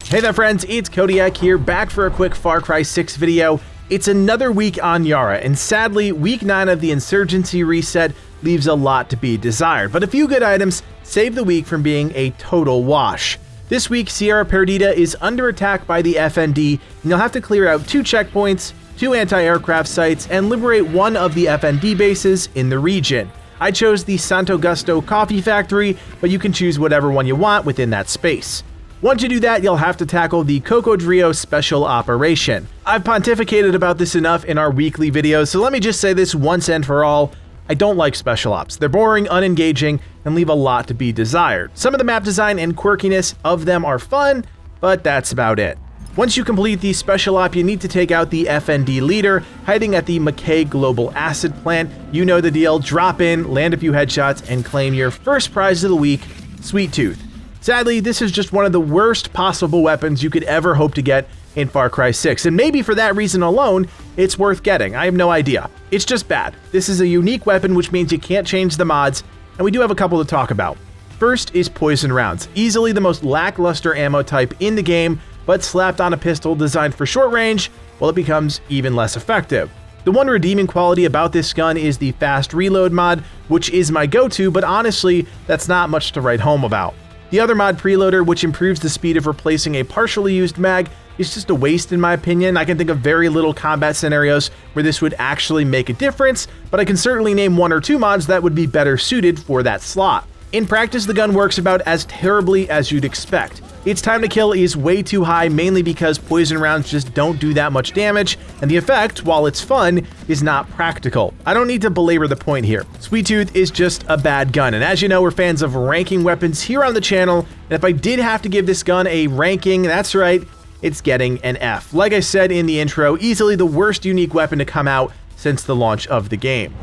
Hey there friends, it's Kodiak here, back for a quick Far Cry 6 video. It's another week on Yara, and sadly, week 9 of the Insurgency reset leaves a lot to be desired, but a few good items save the week from being a total wash. This week, Sierra Perdida is under attack by the FND, and you'll have to clear out 2 checkpoints, 2 anti-aircraft sites, and liberate one of the FND bases in the region. I chose the Santo Gusto Coffee Factory, but you can choose whatever one you want within that space. Once you do that, you'll have to tackle the Cocodrio Special Operation. I've pontificated about this enough in our weekly videos, so let me just say this once and for all. I don't like special ops. They're boring, unengaging, and leave a lot to be desired. Some of the map design and quirkiness of them are fun, but that's about it. Once you complete the special op, you need to take out the FND leader hiding at the McKay Global Acid Plant. You know the deal. Drop in, land a few headshots, and claim your first prize of the week, Sweet Tooth. Sadly, this is just one of the worst possible weapons you could ever hope to get in Far Cry 6, and maybe for that reason alone, it's worth getting. I have no idea. It's just bad. This is a unique weapon, which means you can't change the mods, and we do have a couple to talk about. First is poison rounds, easily the most lackluster ammo type in the game, but slapped on a pistol designed for short range, well, it becomes even less effective. The one redeeming quality about this gun is the fast reload mod, which is my go-to, but honestly, that's not much to write home about. The other mod, Preloader, which improves the speed of replacing a partially used mag, is just a waste in my opinion. I can think of very little combat scenarios where this would actually make a difference, but I can certainly name 1 or 2 mods that would be better suited for that slot. In practice, the gun works about as terribly as you'd expect. Its time to kill is way too high, mainly because poison rounds just don't do that much damage, and the effect, while it's fun, is not practical. I don't need to belabor the point here. Sweet Tooth is just a bad gun, and as you know, we're fans of ranking weapons here on the channel, and if I did have to give this gun a ranking, that's right, it's getting an F. Like I said in the intro, easily the worst unique weapon to come out since the launch of the game.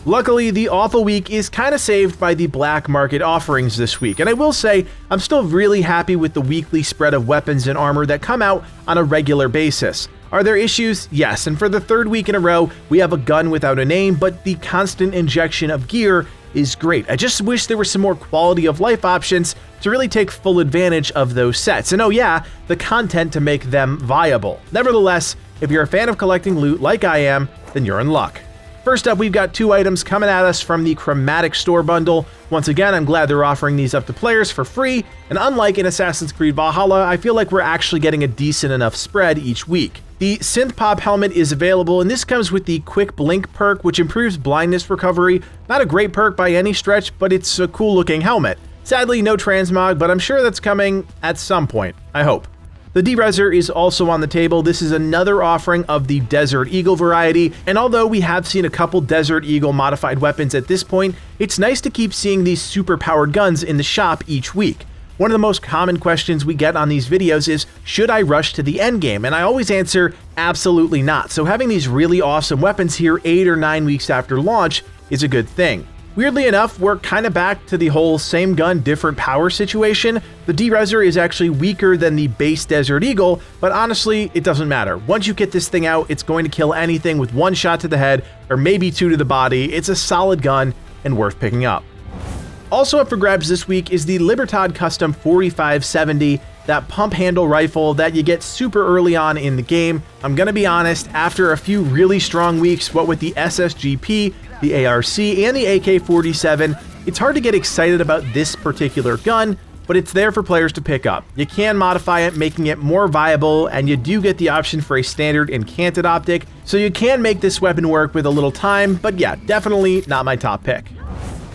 Luckily, the awful week is kind of saved by the black market offerings this week, and I will say I'm still really happy with the weekly spread of weapons and armor that come out on a regular basis. Are there issues? Yes, and for the 3rd week in a row, we have a gun without a name, but the constant injection of gear is great. I just wish there were some more quality of life options to really take full advantage of those sets, and oh yeah, the content to make them viable. Nevertheless, if you're a fan of collecting loot like I am, then you're in luck. First up, we've got 2 items coming at us from the Chromatic store bundle. Once again, I'm glad they're offering these up to players for free, and unlike in Assassin's Creed Valhalla, I feel like we're actually getting a decent enough spread each week. The Synth Pop helmet is available, and this comes with the Quick Blink perk, which improves blindness recovery. Not a great perk by any stretch, but it's a cool looking helmet. Sadly, no transmog, but I'm sure that's coming at some point, I hope. The Derezer is also on the table. This is another offering of the Desert Eagle variety, and although we have seen a couple Desert Eagle modified weapons at this point, it's nice to keep seeing these super-powered guns in the shop each week. One of the most common questions we get on these videos is, should I rush to the endgame? And I always answer, absolutely not. So having these really awesome weapons here 8 or 9 weeks after launch is a good thing. Weirdly enough, we're kind of back to the whole same gun, different power situation. The Derezer is actually weaker than the base Desert Eagle, but honestly, it doesn't matter. Once you get this thing out, it's going to kill anything with 1 shot to the head, or maybe 2 to the body. It's a solid gun and worth picking up. Also up for grabs this week is the LIbertad Custom 4570, that pump handle rifle that you get super early on in the game. I'm gonna be honest, after a few really strong weeks, what with the SSGP, the ARC, and the AK-47, it's hard to get excited about this particular gun, but it's there for players to pick up. You can modify it, making it more viable, and you do get the option for a standard and canted optic, so you can make this weapon work with a little time, but yeah, definitely not my top pick.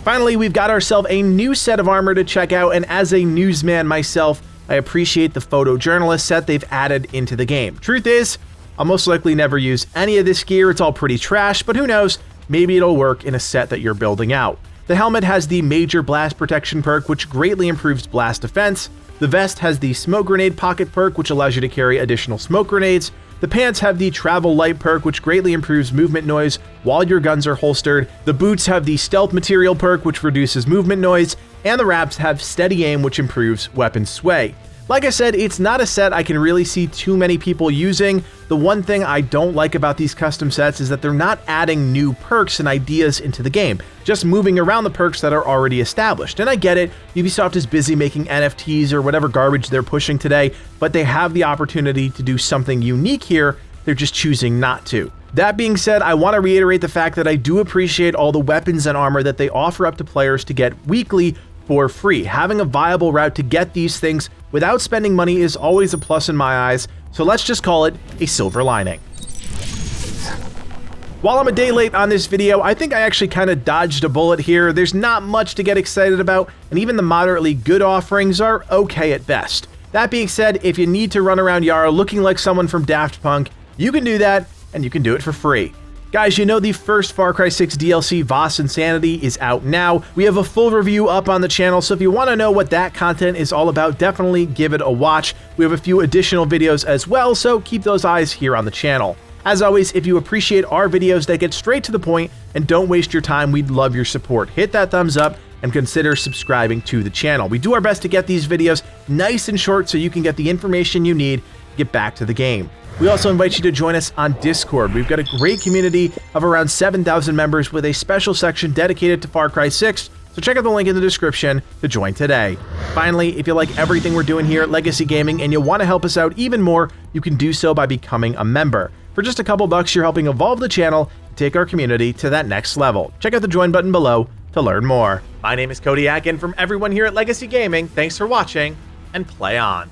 Finally, we've got ourselves a new set of armor to check out, and as a newsman myself, I appreciate the Photojournalist set they've added into the game. Truth is, I'll most likely never use any of this gear, it's all pretty trash, but who knows, maybe it'll work in a set that you're building out. The helmet has the Major Blast Protection perk, which greatly improves blast defense. The vest has the Smoke Grenade Pocket perk, which allows you to carry additional smoke grenades. The pants have the Travel Light perk, which greatly improves movement noise while your guns are holstered. The boots have the Stealth Material perk, which reduces movement noise. And the wraps have Steady Aim, which improves weapon sway. Like I said, it's not a set I can really see too many people using. The one thing I don't like about these custom sets is that they're not adding new perks and ideas into the game, just moving around the perks that are already established. And I get it, Ubisoft is busy making NFTs or whatever garbage they're pushing today, but they have the opportunity to do something unique here, they're just choosing not to. That being said, I want to reiterate the fact that I do appreciate all the weapons and armor that they offer up to players to get weekly for free. Having a viable route to get these things without spending money is always a plus in my eyes, so let's just call it a silver lining. While I'm a day late on this video, I think I actually kind of dodged a bullet here. There's not much to get excited about, and even the moderately good offerings are okay at best. That being said, if you need to run around Yara looking like someone from Daft Punk, you can do that, and you can do it for free. Guys, you know the first Far Cry 6 DLC, Voss Insanity, is out now. We have a full review up on the channel, so if you want to know what that content is all about, definitely give it a watch. We have a few additional videos as well, so keep those eyes here on the channel. As always, if you appreciate our videos that get straight to the point and don't waste your time, we'd love your support. Hit that thumbs up and consider subscribing to the channel. We do our best to get these videos nice and short so you can get the information you need to get back to the game. We also invite you to join us on Discord. We've got a great community of around 7,000 members with a special section dedicated to Far Cry 6, so check out the link in the description to join today. Finally, if you like everything we're doing here at Legacy Gaming and you want to help us out even more, you can do so by becoming a member. For just a couple bucks, you're helping evolve the channel and take our community to that next level. Check out the join button below to learn more. My name is Kodiak, and from everyone here at Legacy Gaming, thanks for watching, and play on.